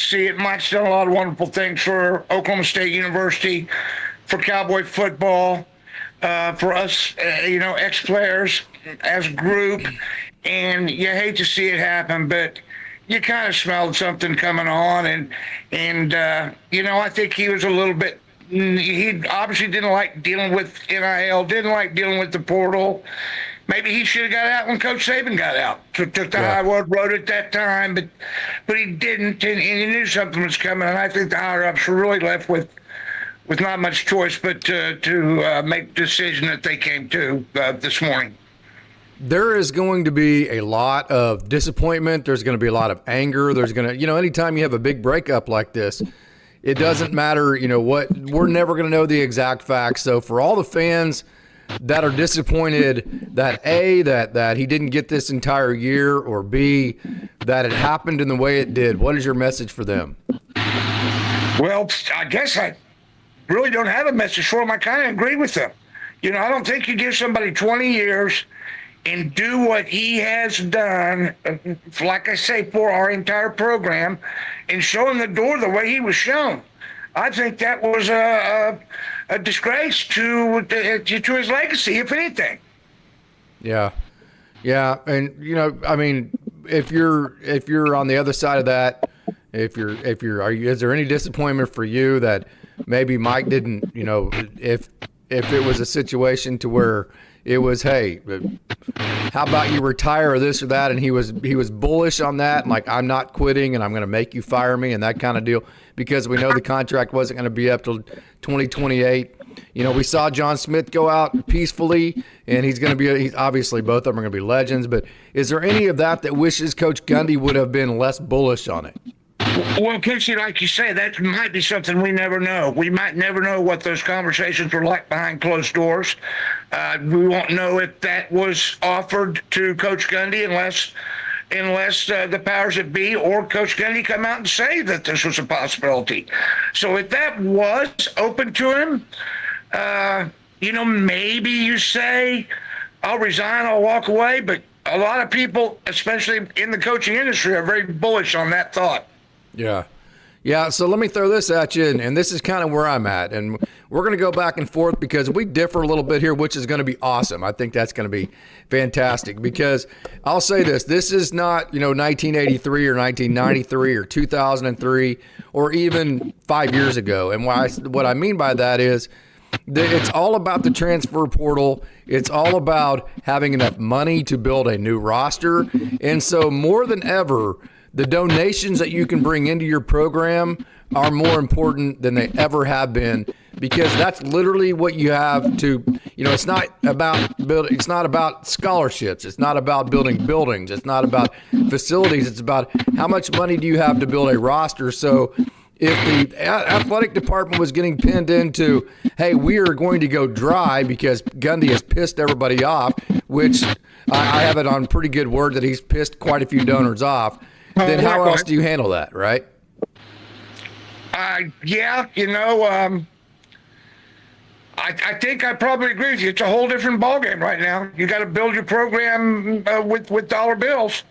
see it. Mike's done a lot of wonderful things for Oklahoma State University, for Cowboy football, for us, ex-players as a group. And you hate to see it happen, but you kind of smelled something coming on. And I think he was a little bit, he obviously didn't like dealing with NIL, didn't like dealing with the portal. Maybe he should have got out when Coach Saban got out. Took the high road at that time, but he didn't, and he knew something was coming. And I think the higher-ups were really left with not much choice but to make the decision that they came to this morning. There is going to be a lot of disappointment. There's going to be a lot of anger. There's going to, anytime you have a big breakup like this, it doesn't matter, what, we're never going to know the exact facts. So for all the fans that are disappointed that A, that he didn't get this entire year, or B, that it happened in the way it did, what is your message for them? Well, I guess I really don't have a message for them. I kind of agree with them. I don't think you give somebody 20 years and do what he has done, like I say, for our entire program, and show him the door the way he was shown. I think that was a disgrace to his legacy, if anything. Yeah, and if you're on the other side of that, is there any disappointment for you that maybe Mike didn't, if it was a situation to where it was, hey, how about you retire or this or that, and he was bullish on that, and like, I'm not quitting and I'm going to make you fire me and that kind of deal, because we know the contract wasn't going to be up till 2028. We saw John Smith go out peacefully, and he's obviously both of them are going to be legends, but is there any of that wishes Coach Gundy would have been less bullish on it? Well, Casey, like you say, that might be something we never know. We might never know what those conversations were like behind closed doors. We won't know if that was offered to Coach Gundy unless the powers that be or Coach Gundy come out and say that this was a possibility. So if that was open to him, maybe you say, I'll resign, I'll walk away. But a lot of people, especially in the coaching industry, are very bullish on that thought. Yeah. So let me throw this at you, and this is kind of where I'm at. And we're going to go back and forth because we differ a little bit here, which is going to be awesome. I think that's going to be fantastic, because I'll say this is not, 1983 or 1993 or 2003 or even 5 years ago. And what I mean by that is that it's all about the transfer portal. It's all about having enough money to build a new roster. And so more than ever, the donations that you can bring into your program are more important than they ever have been, because that's literally what you have to, it's not about scholarships. It's not about building buildings. It's not about facilities. It's about how much money do you have to build a roster. So if the athletic department was getting pinned into, hey, we are going to go dry because Gundy has pissed everybody off, which I have it on pretty good word that he's pissed quite a few donors off, then how else do you handle that, right? I think I probably agree with you. It's a whole different ballgame right now. You got to build your program with dollar bills.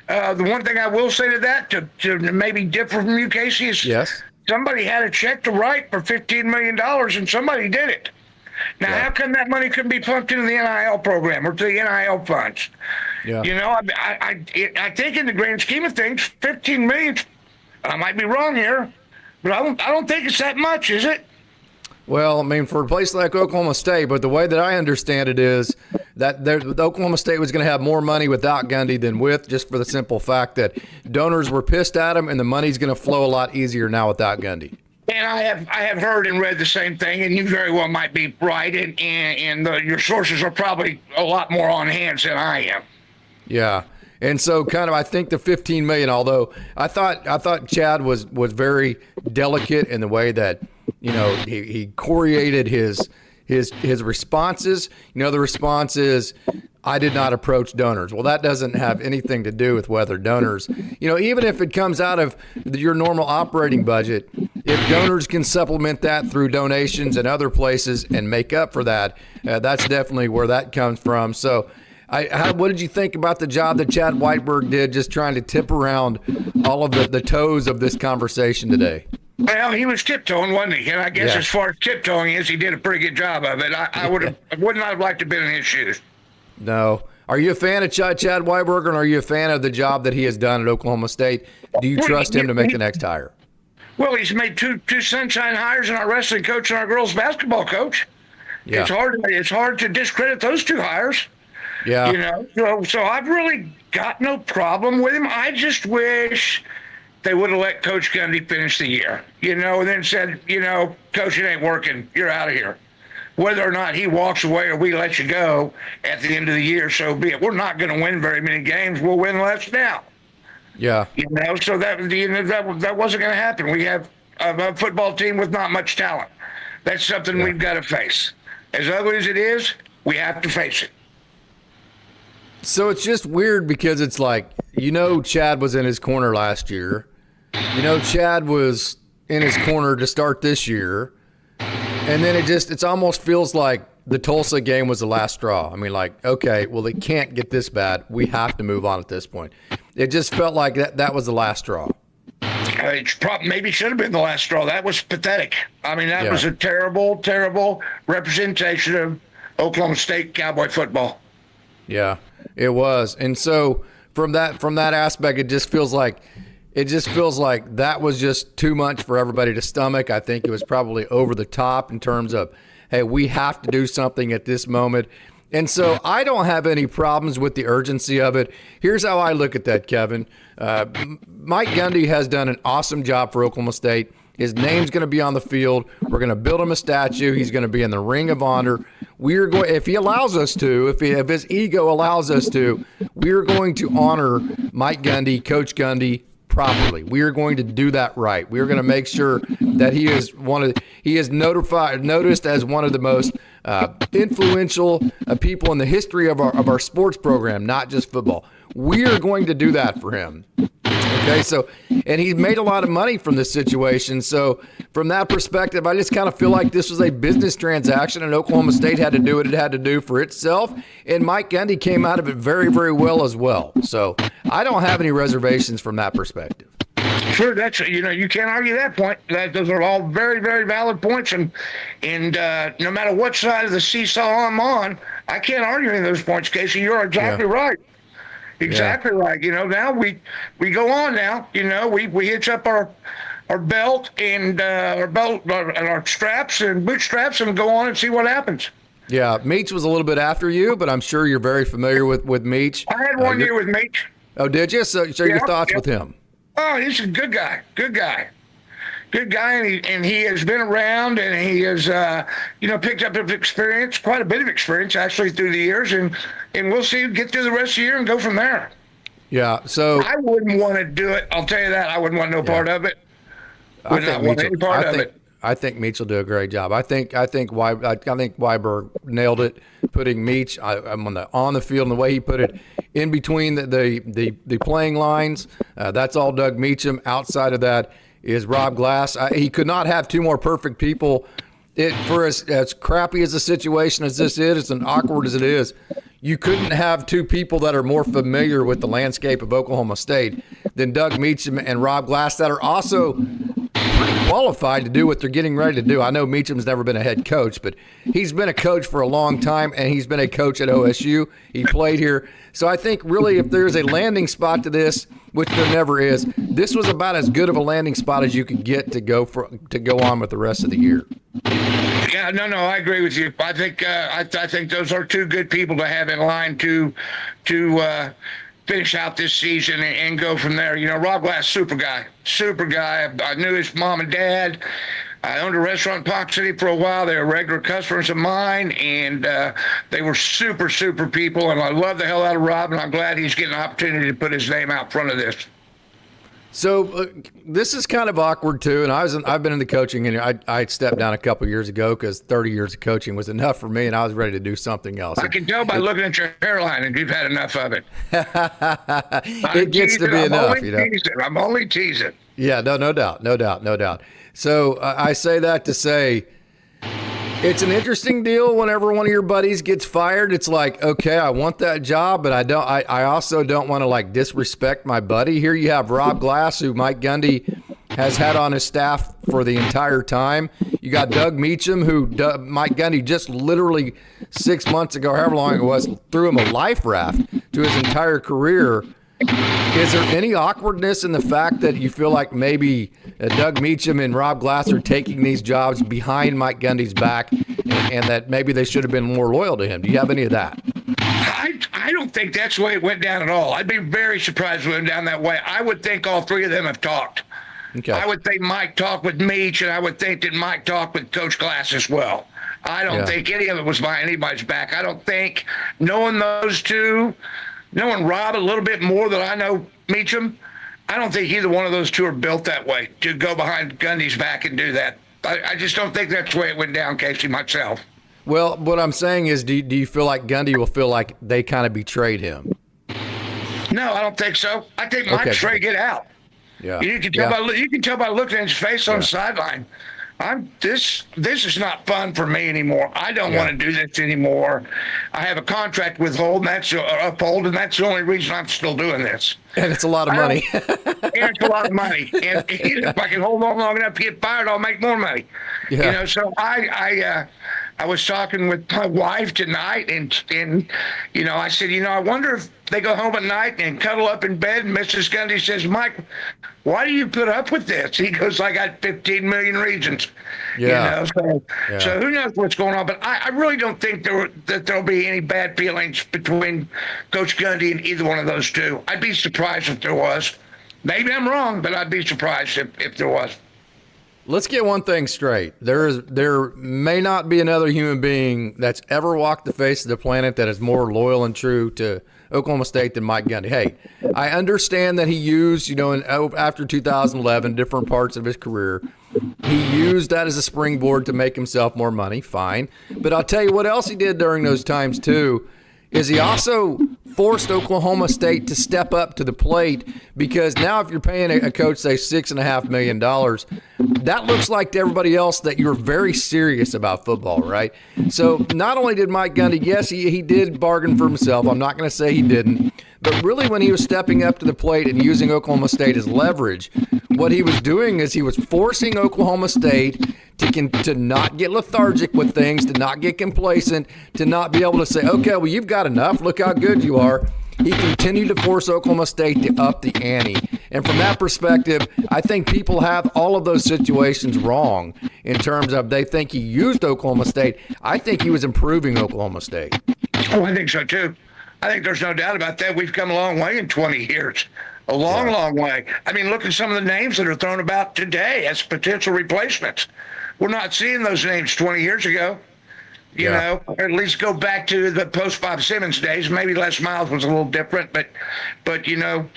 The one thing I will say to that, to maybe differ from you, Casey, is yes, somebody had a check to write for $15 million, and somebody did it. Now, how come that money couldn't be pumped into the NIL program or to the NIL funds? Yeah. I think in the grand scheme of things, $15 million, I might be wrong here, but I don't think it's that much, is it? Well, for a place like Oklahoma State, but the way that I understand it is that Oklahoma State was going to have more money without Gundy than with, just for the simple fact that donors were pissed at him, and the money's going to flow a lot easier now without Gundy. And I have heard and read the same thing, and you very well might be right, and your sources are probably a lot more on hands than I am. Yeah. And so I think the $15 million, although I thought Chad was very delicate in the way that, he choreated his responses. The response is, I did not approach donors. Well, that doesn't have anything to do with whether donors, even if it comes out of your normal operating budget, if donors can supplement that through donations and other places and make up for that, that's definitely where that comes from. So What did you think about the job that Chad Whiteberg did, just trying to tip around all of the toes of this conversation today? Well, he was tiptoeing, wasn't he? And I guess as far as tiptoeing is, he did a pretty good job of it. I would not have liked to have been in his shoes. No. Are you a fan of Chad Whiteberg, or are you a fan of the job that he has done at Oklahoma State? Do you trust him to make the next hire? Well, he's made two sunshine hires in our wrestling coach and our girls basketball coach. Yeah. It's hard to discredit those two hires. Yeah. You know, so I've really got no problem with him. I just wish they would have let Coach Gundy finish the year, and then said, Coach, it ain't working. You're out of here. Whether or not he walks away or we let you go at the end of the year, so be it. We're not going to win very many games. We'll win less now. Yeah. So that wasn't going to happen. We have a football team with not much talent. That's something we've got to face. As ugly as it is, we have to face it. So it's just weird because it's like, Chad was in his corner last year. Chad was in his corner to start this year. And then it almost feels like the Tulsa game was the last straw. I mean, like, okay, well, it can't get this bad. We have to move on at this point. It just felt like that was the last straw. Maybe should have been the last straw. That was pathetic. I mean, that was a terrible, terrible representation of Oklahoma State Cowboy football. Yeah, it was. And so from that aspect, it just feels like that was just too much for everybody to stomach. I think it was probably over the top in terms of, hey, we have to do something at this moment. And so I don't have any problems with the urgency of it. Here's how I look at that, Kevin. Mike Gundy has done an awesome job for Oklahoma State. His name's going to be on the field. We're going to build him a statue. He's going to be in the Ring of Honor. If he allows us to, if his ego allows us to, we are going to honor Mike Gundy, Coach Gundy, properly. We are going to do that right. We are going to make sure that he is noticed as one of the most influential people in the history of our sports program, not just football. We are going to do that for him. Okay, and he made a lot of money from this situation. So from that perspective, I just kind of feel like this was a business transaction, and Oklahoma State had to do what it had to do for itself. And Mike Gundy came out of it very, very well as well. So I don't have any reservations from that perspective. Sure, you can't argue that point. Those are all very, very valid points, and no matter what side of the seesaw I'm on, I can't argue any of those points, Casey. You're exactly right. Exactly right. Now we go on now. We hitch up our belt and our straps and boot straps and go on and see what happens. Yeah, Meach was a little bit after you, but I'm sure you're very familiar with Meach. I had 1 year with Meach. Oh, did you? So your thoughts with him? Oh, he's a good guy. Good guy, and he has been around, and he has, picked up experience, quite a bit of experience actually through the years, and we'll see, get through the rest of the year and go from there. Yeah. So I wouldn't want to do it. I'll tell you that. I wouldn't want no part of it. I think Meach will do a great job. I think Weiberg nailed it, putting Meach on the field, and the way he put it in between the playing lines. That's all Doug Meacham. Outside of that is Rob Glass. He could not have two more perfect people. For as crappy as the situation as this is, and awkward as it is, you couldn't have two people that are more familiar with the landscape of Oklahoma State than Doug Meacham and Rob Glass, that are also pretty qualified to do what they're getting ready to do. I know Meacham's never been a head coach, but he's been a coach for a long time, and he's been a coach at OSU. He played here. So I think really if there's a landing spot to this, which there never is, this was about as good of a landing spot as you could get to go on with the rest of the year. Yeah, no, I agree with you. I think I think those are two good people to have in line to finish out this season and go from there. Rob Glass, super guy. I knew his mom and dad. I owned a restaurant in Park City for a while. They were regular customers of mine, and they were super, super people. And I love the hell out of Rob, and I'm glad he's getting an opportunity to put his name out front of this. So this is kind of awkward too, and I've been in the coaching, and I stepped down a couple years ago because 30 years of coaching was enough for me, and I was ready to do something else. I can tell by looking at your hairline, and you've had enough of it. It gets to be enough, I'm only teasing. Yeah, no doubt. So I say that to say, It's an interesting deal whenever one of your buddies gets fired. It's like, okay, I want that job, but I also don't want to like disrespect my buddy. Here you have Rob Glass, who Mike Gundy has had on his staff for the entire time. You got Doug Meacham, who Mike Gundy just literally 6 months ago, however long it was, threw him a life raft to his entire career. Is there any awkwardness in the fact that you feel like maybe Doug Meacham and Rob Glass are taking these jobs behind Mike Gundy's back and that maybe they should have been more loyal to him? Do you have any of that? I don't think that's the way it went down at all. I'd be very surprised if it went down that way. I would think all three of them have talked. Okay. I would think Mike talked with Meach, and I would think that Mike talked with Coach Glass as well. I don't think any of it was behind anybody's back. I don't think, knowing those two, knowing Rob a little bit more than I know Meacham, I don't think either one of those two are built that way to go behind Gundy's back and do that. I just don't think that's the way it went down, Casey, myself. Well, what I'm saying is, do you feel like Gundy will feel like they kind of betrayed him? No, I don't think so. I think Mike's straight get out. Yeah. You can tell by looking at his face on the sideline. This is not fun for me anymore. I don't want to do this anymore. I have a contract with Uphold, and that's the only reason I'm still doing this. And it's a lot of money. And it's a lot of money. And if I can hold on long enough to get fired, I'll make more money. Yeah. You know, so I was talking with my wife tonight, and you know, I said, you know, I wonder if they go home at night and cuddle up in bed, and Mrs. Gundy says, Mike, why do you put up with this? He goes, I got 15 million reasons. Yeah. You know, so who knows what's going on? But I really don't think that there'll be any bad feelings between Coach Gundy and either one of those two. I'd be surprised if there was. Maybe I'm wrong, but I'd be surprised if there was. Let's get one thing straight. There may not be another human being that's ever walked the face of the planet that is more loyal and true to Oklahoma State than Mike Gundy. Hey, I understand that he used, you know, after 2011, different parts of his career, he used that as a springboard to make himself more money. Fine. But I'll tell you what else he did during those times, too, is he also forced Oklahoma State to step up to the plate, because now if you're paying a coach, say, $6.5 million, that looks like to everybody else that you're very serious about football, right? So not only did Mike Gundy, yes, he did bargain for himself. I'm not going to say he didn't. But really, when he was stepping up to the plate and using Oklahoma State as leverage, what he was doing is he was forcing Oklahoma State to not get lethargic with things, to not get complacent, to not be able to say, okay, well, you've got enough. Look how good you are. He continued to force Oklahoma State to up the ante. And from that perspective, I think people have all of those situations wrong in terms of they think he used Oklahoma State. I think he was improving Oklahoma State. Oh, I think so, too. I think there's no doubt about that. We've come a long way in 20 years. A long way. I mean, look at some of the names that are thrown about today as potential replacements. We're not seeing those names 20 years ago. You know, or at least go back to the post-Bob Simmons days. Maybe Les Miles was a little different, but you know,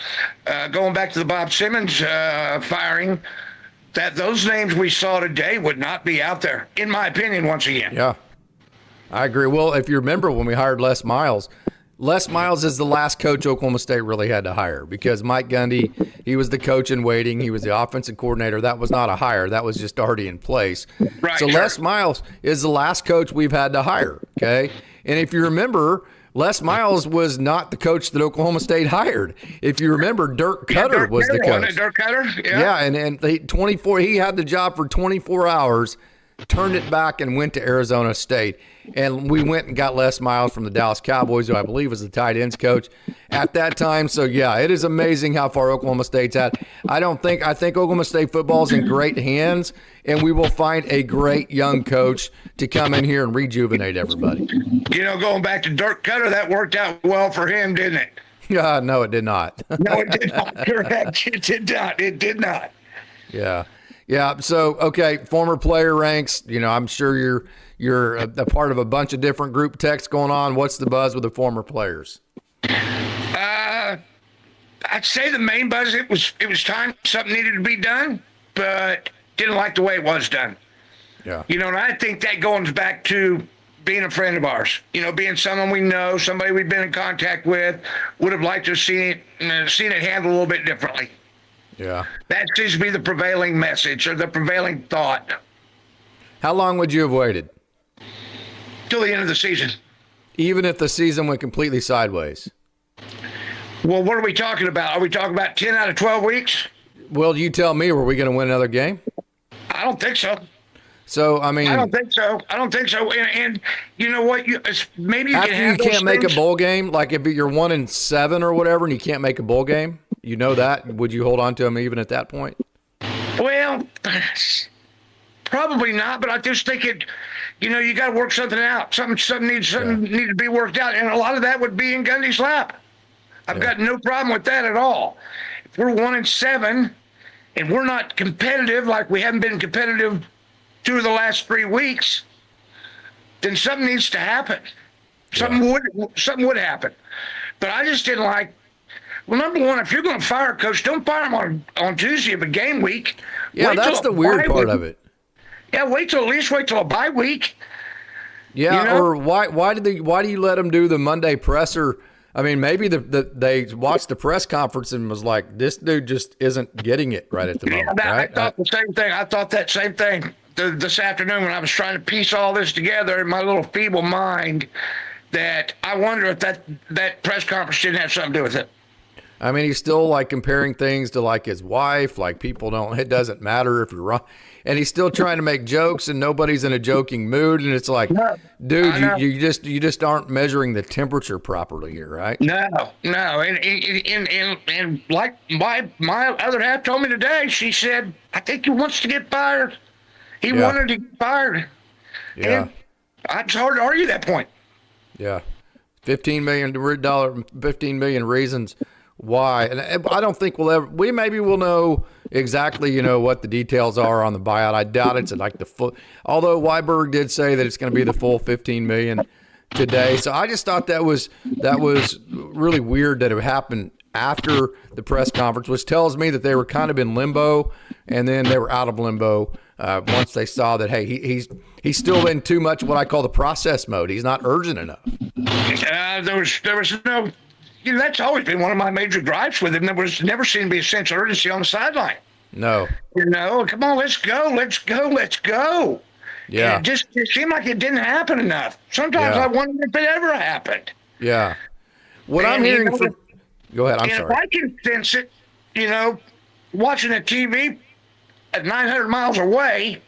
going back to the Bob Simmons firing, that those names we saw today would not be out there, in my opinion, once again. Yeah, I agree. Well, if you remember when we hired Les Miles is the last coach Oklahoma State really had to hire, because Mike Gundy, he was the coach in waiting. He was the offensive coordinator. That was not a hire. That was just already in place. Right, so Les Miles is the last coach we've had to hire, okay? And if you remember, Les Miles was not the coach that Oklahoma State hired. If you remember, Dirk Cutter was the coach. Dirk Cutter? Yeah, and he had the job for 24 hours, turned it back and went to Arizona State. And we went and got Les Miles from the Dallas Cowboys, who I believe was the tight ends coach at that time. So, yeah, it is amazing how far Oklahoma State's at. I think Oklahoma State football is in great hands, and we will find a great young coach to come in here and rejuvenate everybody. You know, going back to Dirk Cutter, that worked out well for him, didn't it? No, it did not. No, it did not. Correct. It did not. It did not. Yeah. Yeah. So, okay, former player ranks. You know, I'm sure you're a part of a bunch of different group texts going on. What's the buzz with the former players? I'd say the main buzz, it was time something needed to be done, but didn't like the way it was done. Yeah. You know, and I think that goes back to being a friend of ours. You know, being someone we know, somebody we've been in contact with, would have liked to have seen it handled a little bit differently. Yeah. That seems to be the prevailing message or the prevailing thought. How long would you have waited? till the end of the season. Even if the season went completely sideways? Well, what are we talking about? Are we talking about 10 out of 12 weeks? Well, you tell me, were we going to win another game? I don't think so. So, I mean, I don't think so. And you know what? Maybe you after can have you can't those make a things. bowl game, like if you're 1-7 or whatever, and you can't make a bowl game, you know that. Would you hold on to them even at that point? Well, probably not. But I just think you got to work something out. Something needs to be worked out, and a lot of that would be in Gundy's lap. I've got no problem with that at all. If we're 1-7 and we're not competitive, like we haven't been competitive 2 of the last 3 weeks, then something needs to happen. Something would happen. But I just didn't like. Well, number one, if you're going to fire a coach, don't fire him on Tuesday of a game week. Yeah, Wait that's till the a weird bye part week. of it. Yeah, wait till a bye week. Yeah, or why do you let them do the Monday presser? I mean, maybe they watched the press conference and was like, this dude just isn't getting it right at the moment. Right? I thought the same thing. I thought that same thing this afternoon when I was trying to piece all this together in my little feeble mind, that I wonder if that press conference didn't have something to do with it. I mean, he's still like comparing things to like his wife, like it doesn't matter if you're wrong. And he's still trying to make jokes and nobody's in a joking mood. And it's like, dude, you just aren't measuring the temperature properly here, right? No. And like my other half told me today, she said, I think he wants to get fired. He wanted to get fired. Yeah. And it's hard to argue that point. Yeah. $15 million reasons why. And I don't think maybe we'll know exactly, what the details are on the buyout. I doubt it's like the full, although Weiberg did say that it's going to be the full $15 million today. So I just thought that was really weird that it happened after the press conference, which tells me that they were kind of in limbo, and then they were out of limbo once they saw that, hey, he's still in too much what I call the process mode. He's not urgent enough. There was no. That's always been one of my major gripes with him. There was never seemed to be a sense of urgency on the sideline. No. Come on, let's go. Yeah. It seemed like it didn't happen enough. Sometimes I wonder if it ever happened. Yeah. What I'm hearing from. Go ahead. I'm sorry. If I can sense it, watching the TV at 900 miles away,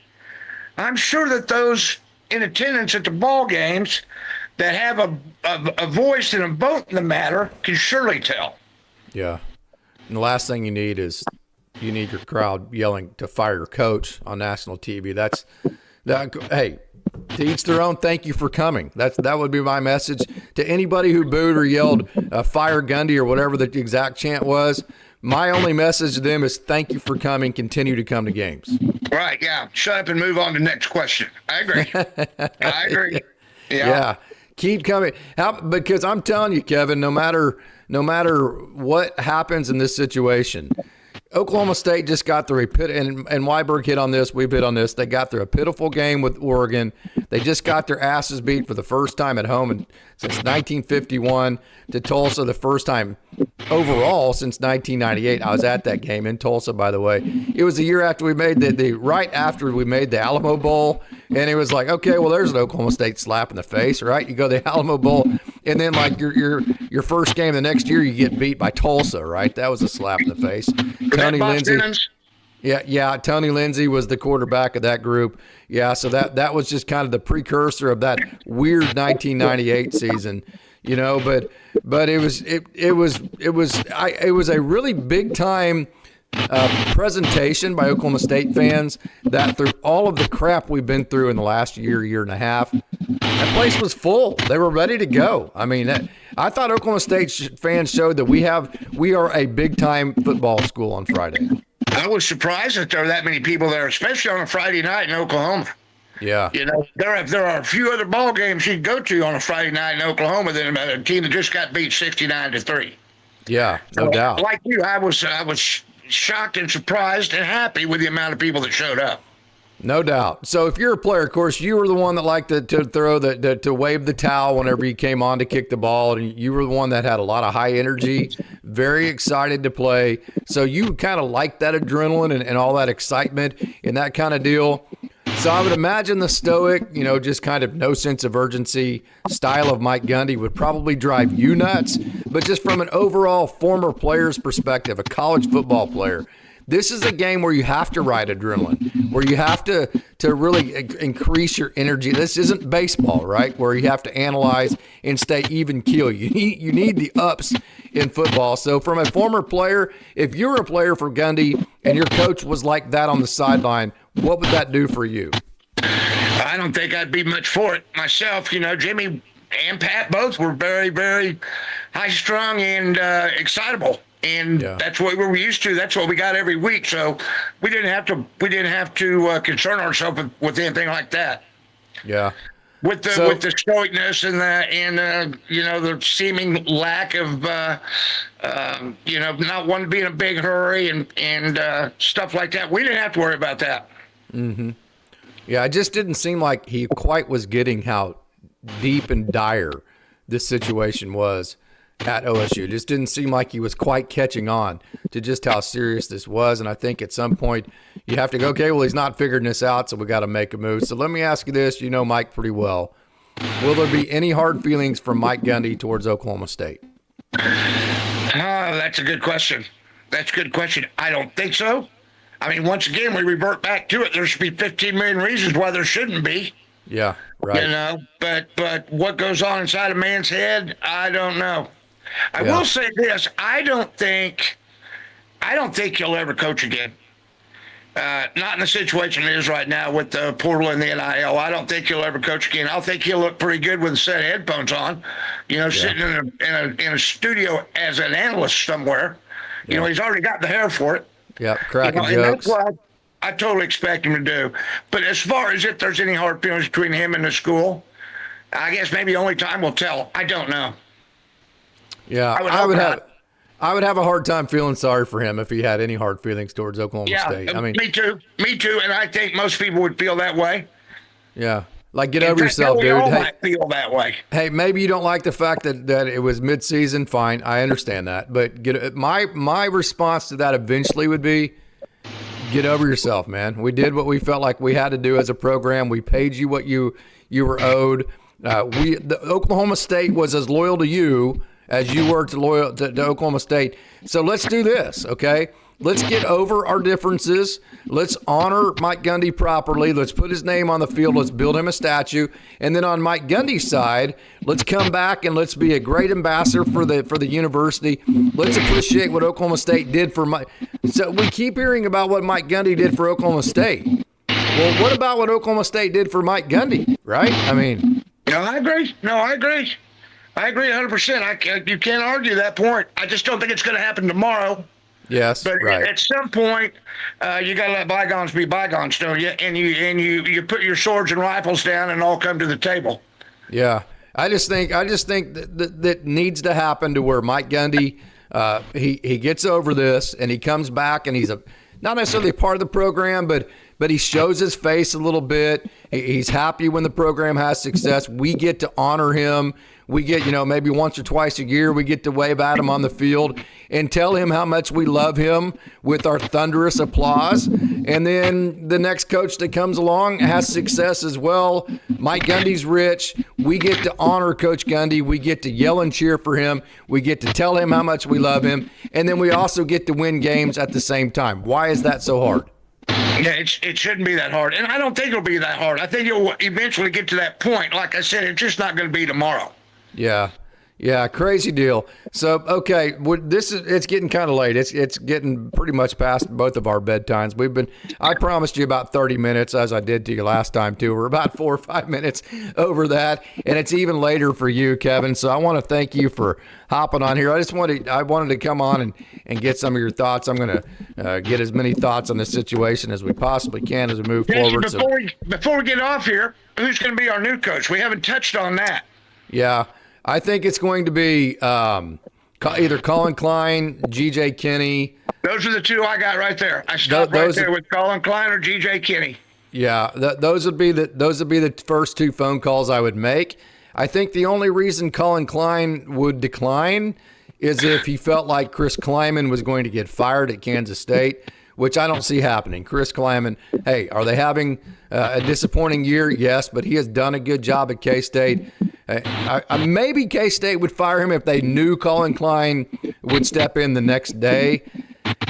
I'm sure that those in attendance at the ball games that have a voice and a vote in the matter can surely tell. Yeah. And the last thing you need your crowd yelling to fire your coach on national TV. Hey, to each their own. Thank you for coming. That would be my message to anybody who booed or yelled fire Gundy or whatever the exact chant was. My only message to them is thank you for coming. Continue to come to games. Right. Yeah. Shut up and move on to the next question. I agree. Yeah. Keep coming. Because I'm telling you, Kevin, no matter what happens in this situation, Oklahoma State just got through and Weiberg hit on this. We've hit on this. They got through a pitiful game with Oregon. They just got their asses beat for the first time at home since 1951 to Tulsa, the first time overall since 1998. I was at that game in Tulsa, by the way. It was the year after we made right after we made the Alamo Bowl. And it was like, okay, well, there's an Oklahoma State slap in the face, right? You go to the Alamo Bowl, and then like your first game the next year, you get beat by Tulsa, right? That was a slap in the face. Tony Lindsay. Yeah. Tony Lindsay was the quarterback of that group. Yeah, so that was just kind of the precursor of that weird 1998 season, But it was a really big time presentation by Oklahoma State fans that through all of the crap we've been through in the last year and a half, that place was full. They were ready to go. I mean, I thought Oklahoma State fans showed that we are a big time football school on Friday. I was surprised that there were that many people there, especially on a Friday night in Oklahoma. Yeah. There are a few other ball games you can go to on a Friday night in Oklahoma than a team that just got beat 69-3. Yeah, no doubt. Like you, I was shocked and surprised and happy with the amount of people that showed up. No doubt. So if you're a player, of course, you were the one that liked to throw to wave the towel whenever you came on to kick the ball, and you were the one that had a lot of high energy, very excited to play. So you kind of liked that adrenaline and all that excitement and that kind of deal. So I would imagine the stoic, just kind of no sense of urgency style of Mike Gundy would probably drive you nuts. But just from an overall former player's perspective, a college football player, this is a game where you have to ride adrenaline, where you have to really increase your energy. This isn't baseball, right? Where you have to analyze and stay even keel. You need the ups in football. So from a former player, if you're a player for Gundy and your coach was like that on the sideline, what would that do for you? I don't think I'd be much for it myself. Jimmy and Pat both were very, very high-strung and excitable. And that's what we were used to. That's what we got every week. So we didn't have to concern ourselves with anything like that. Yeah. With the stoicness and the seeming lack of not wanting to be in a big hurry and stuff like that. We didn't have to worry about that. Mm-hmm. Yeah, it just didn't seem like he quite was getting how deep and dire this situation was at OSU. It just didn't seem like he was quite catching on to just how serious this was. And I think at some point you have to go, okay, well, he's not figuring this out, so we got to make a move. So let me ask you this. You know Mike pretty well. Will there be any hard feelings from Mike Gundy towards Oklahoma State? That's a good question. I don't think so. I mean, once again, we revert back to it. There should be 15 million reasons why there shouldn't be. Yeah, right. But what goes on inside a man's head, I don't know. I will say this: I don't think he'll ever coach again. Not in the situation it is right now with the portal and the NIL. I don't think he'll ever coach again. I think he'll look pretty good with a set of headphones on, sitting in a studio as an analyst somewhere. He's already got the hair for it. Yeah, cracking jokes. And that's what I totally expect him to do. But as far as if there's any hard feelings between him and the school, I guess maybe only time will tell. I don't know. Yeah, I would have a hard time feeling sorry for him if he had any hard feelings towards Oklahoma State. I mean, me too, and I think most people would feel that way. Yeah, like get over yourself, dude. All might feel that way. Hey, maybe you don't like the fact that it was mid-season. Fine, I understand that, but my response to that eventually would be, get over yourself, man. We did what we felt like we had to do as a program. We paid you what you were owed. The Oklahoma State was as loyal to you as you were to Oklahoma State. So let's do this, okay? Let's get over our differences. Let's honor Mike Gundy properly. Let's put his name on the field. Let's build him a statue. And then on Mike Gundy's side, let's come back and let's be a great ambassador for the university. Let's appreciate what Oklahoma State did for Mike. So we keep hearing about what Mike Gundy did for Oklahoma State. Well, what about what Oklahoma State did for Mike Gundy, right? I mean. No, I agree. I agree 100%. You can't argue that point. I just don't think it's going to happen tomorrow. Yes, but right. At some point, you got to let bygones be bygones, don't you? And you put your swords and rifles down and all come to the table. Yeah, I just think that needs to happen to where Mike Gundy he gets over this and he comes back and he's not necessarily part of the program, but he shows his face a little bit. He's happy when the program has success. We get to honor him. We get, maybe once or twice a year, we get to wave at him on the field and tell him how much we love him with our thunderous applause. And then the next coach that comes along has success as well. Mike Gundy's rich. We get to honor Coach Gundy. We get to yell and cheer for him. We get to tell him how much we love him. And then we also get to win games at the same time. Why is that so hard? Yeah, it shouldn't be that hard. And I don't think it'll be that hard. I think it'll eventually get to that point. Like I said, it's just not going to be tomorrow. Yeah, crazy deal. So, okay, it's getting kind of late. It's getting pretty much past both of our bedtimes. I promised you about 30 minutes, as I did to you last time too. We're about 4 or 5 minutes over that, and it's even later for you, Kevin. So I want to thank you for hopping on here. I wanted to come on and get some of your thoughts. I'm going to get as many thoughts on this situation as we possibly can as we move forward. Before we get off here, who's going to be our new coach? We haven't touched on that. Yeah. I think it's going to be either Colin Klein, G.J. Kinney. Those are the two I got right there. I stopped right there with Colin Klein or G.J. Kinney. Yeah, those would be the first two phone calls I would make. I think the only reason Colin Klein would decline is if he felt like Chris Kleiman was going to get fired at Kansas State, which I don't see happening. Chris Kleiman, hey, are they having a disappointing year? Yes, but he has done a good job at K-State. Maybe K-State would fire him if they knew Colin Klein would step in the next day.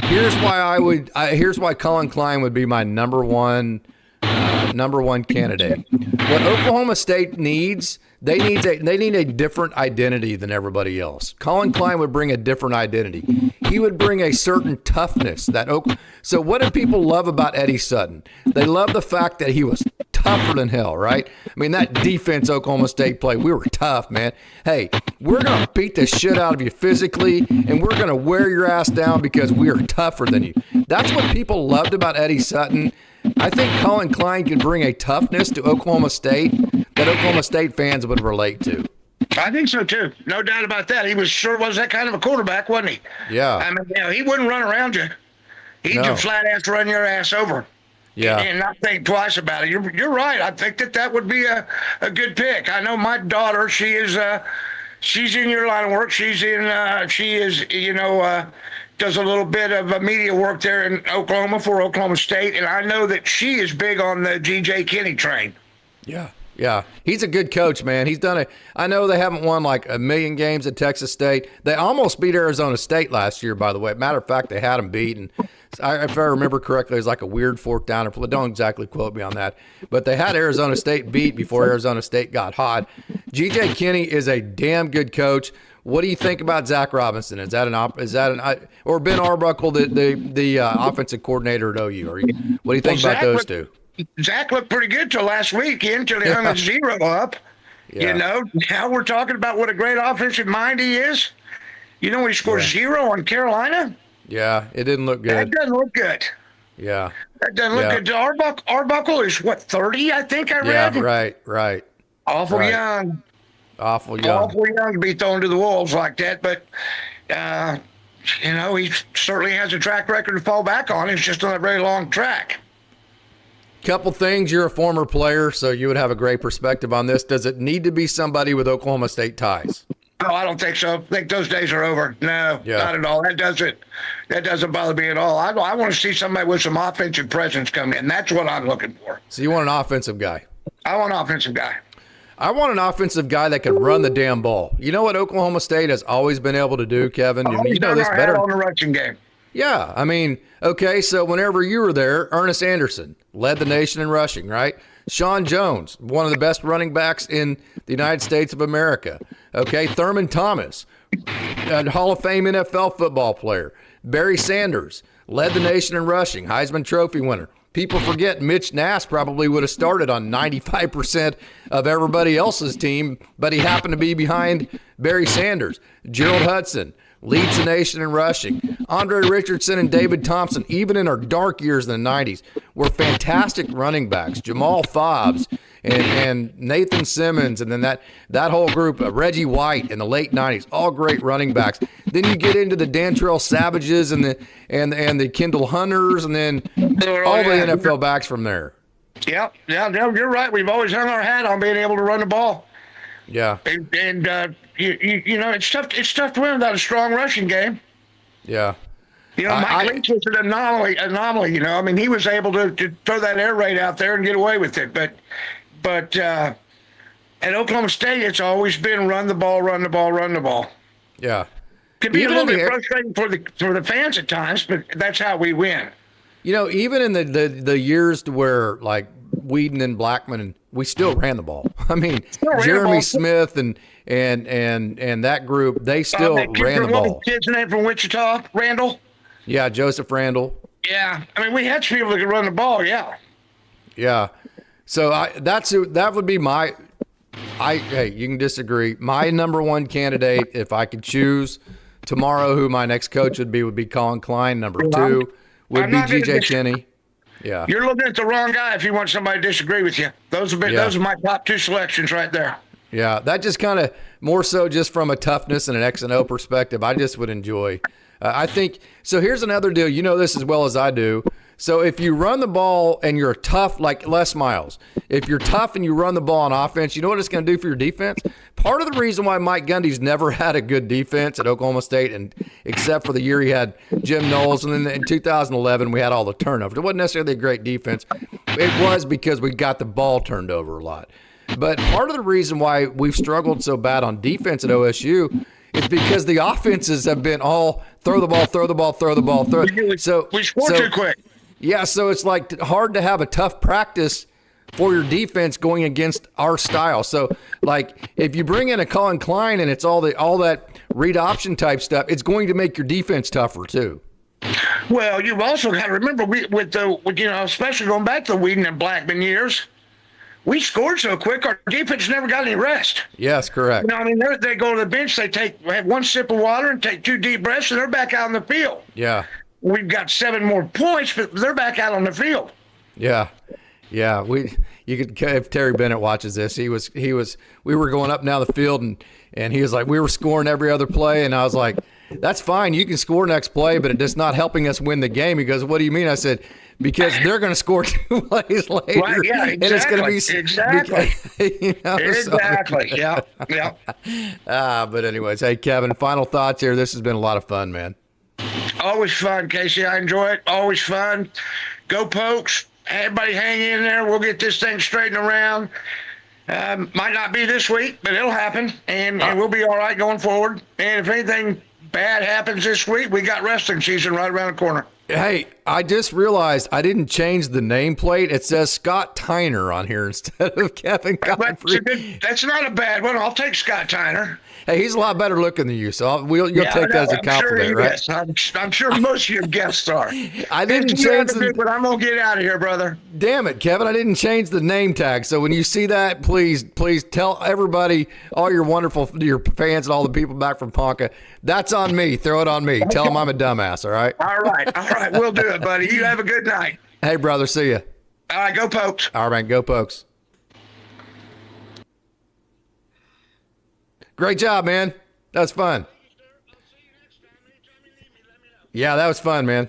Here's why Colin Klein would be my number one candidate. What Oklahoma State needs, they need a different identity than everybody else. Colin Klein would bring a different identity. He would bring a certain toughness so what do people love about Eddie Sutton? They love the fact that he was tougher than hell, right? I mean, that defense Oklahoma State played, we were tough, man. Hey, we're going to beat the shit out of you physically, and we're going to wear your ass down because we are tougher than you. That's what people loved about Eddie Sutton. I think Colin Klein can bring a toughness to Oklahoma State that Oklahoma State fans would relate to. I think so too. No doubt about that. He was that kind of a quarterback, wasn't he? Yeah. I mean, he wouldn't run around you. He'd just flat ass run your ass over. Yeah. And not think twice about it. You're right. I think that would be a good pick. I know my daughter, she's in your line of work. She is does a little bit of media work there in Oklahoma for Oklahoma State, and I know that she is big on the G.J. Kinney train. Yeah. Yeah, he's a good coach, man. He's done it. I know they haven't won like a million games at Texas State. They almost beat Arizona State last year, by the way. Matter of fact, they had them beat. And if I remember correctly, it was like a weird fourth down. Don't exactly quote me on that. But they had Arizona State beat before Arizona State got hot. G.J. Kinney is a damn good coach. What do you think about Zach Robinson? Is that or Ben Arbuckle, the offensive coordinator at OU? What do you think about those two? Zach looked pretty good till last week until he hung a 0 up. Yeah. Now we're talking about what a great offensive mind he is. He scored 0 on Carolina. Yeah, it didn't look good. That doesn't look good. Yeah. That doesn't look good. Arbuckle is, 30, I think I read? Yeah, right. Awful young. Awful young to be thrown to the wolves like that. But, he certainly has a track record to fall back on. He's just on a very long track. Couple things. You're a former player, so you would have a great perspective on this. Does it need to be somebody with Oklahoma State ties? No, I don't think so. I think those days are over. No, not at all. That doesn't bother me at all. I want to see somebody with some offensive presence come in. That's what I'm looking for. So you want an offensive guy? I want an offensive guy. I want an offensive guy that can run the damn ball. You know what Oklahoma State has always been able to do, Kevin? You know this better. On the rushing game. Yeah, I mean, okay, so whenever you were there, Ernest Anderson led the nation in rushing, right? Sean Jones, one of the best running backs in the United States of America. Okay, Thurman Thomas, a Hall of Fame NFL football player. Barry Sanders led the nation in rushing, Heisman Trophy winner. People forget Mitch Nass probably would have started on 95% of everybody else's team, but he happened to be behind Barry Sanders. Gerald Hudson leads the nation in rushing. Andre Richardson and David Thompson, even in our dark years in the 90s, were fantastic running backs. Jamal Fobbs and Nathan Simmons, and then that whole group, Reggie White in the late 90s, all great running backs. Then you get into the Dantrell Savages and the Kendall Hunters, and then all the NFL backs from there. Yeah, you're right. We've always hung our hat on being able to run the ball. Yeah, and it's tough. It's tough to win without a strong rushing game. Yeah. Mike Leach was an anomaly. I mean, he was able to throw that air raid out there and get away with it. But at Oklahoma State, it's always been run the ball. Yeah. Could be even a little bit frustrating for the fans at times, but that's how we win. Even in the years to where like Whedon and Blackman, and we still ran the ball. I mean, Jeremy Smith and that group, they still ran the ball. What was the kid's name from Wichita? Randall? Yeah, Joseph Randall. Yeah. I mean, we had people that could run the ball, yeah. Yeah. So that would be hey, you can disagree. My number one candidate, if I could choose tomorrow who my next coach would be Colin Klein. Number 2 would be G.J. Kinney. Yeah. You're looking at the wrong guy if you want somebody to disagree with you. Those are my top 2 selections right there. Yeah, that just kind of more so just from a toughness and an X and O perspective, I just would enjoy. I think so. Here's another deal. You know this as well as I do. So if you run the ball and you're tough, like Les Miles, if you're tough and you run the ball on offense, you know what it's going to do for your defense? Part of the reason why Mike Gundy's never had a good defense at Oklahoma State, and except for the year he had Jim Knowles, and then in 2011 we had all the turnovers. It wasn't necessarily a great defense. It was because we got the ball turned over a lot. But part of the reason why we've struggled so bad on defense at OSU is because the offenses have been all throw the ball, throw the ball, throw the ball, throw. So we scored too quick. Yeah, so it's like hard to have a tough practice for your defense going against our style. So, like, if you bring in a Colin Klein and it's all that read option type stuff, it's going to make your defense tougher too. Well, you've also got to remember especially going back to the Whedon and Blackman years, we scored so quick, our defense never got any rest. Yes, correct. I mean, they go to the bench, they have one sip of water and take 2 deep breaths, and they're back out on the field. Yeah. We've got 7 more points, but they're back out on the field. Yeah. Yeah. You could, if Terry Bennett watches this, we were going up and down the field and he was like, we were scoring every other play. And I was like, that's fine. You can score next play, but it's not helping us win the game. He goes, what do you mean? I said, because they're going to score 2 plays later. Right, yeah, exactly. And it's going to be exactly. Exactly. So, Yeah. But anyways, hey, Kevin, final thoughts here. This has been a lot of fun, man. Always fun, Casey. I enjoy it. Always fun. Go Pokes. Everybody hang in there. We'll get this thing straightened around. Might not be this week, but it'll happen, and we'll be all right going forward. And if anything bad happens this week, we got wrestling season right around the corner. Hey, I just realized I didn't change the nameplate. It says Scott Tyner on here instead of Kevin Godfrey. That's not a bad one. I'll take Scott Tyner. Hey, he's a lot better looking than you, so you'll take that as a compliment, right? I'm sure most of your guests are. I didn't change but I'm gonna get out of here, brother. Damn it, Kevin! I didn't change the name tag. So when you see that, please tell everybody, all your fans and all the people back from Ponca, that's on me. Throw it on me. Tell them I'm a dumbass. All right. All right. We'll do it, buddy. You have a good night. Hey, brother. See ya. All right, go Pokes. All right, man. Go Pokes. Great job, man. That was fun. Yeah, that was fun, man.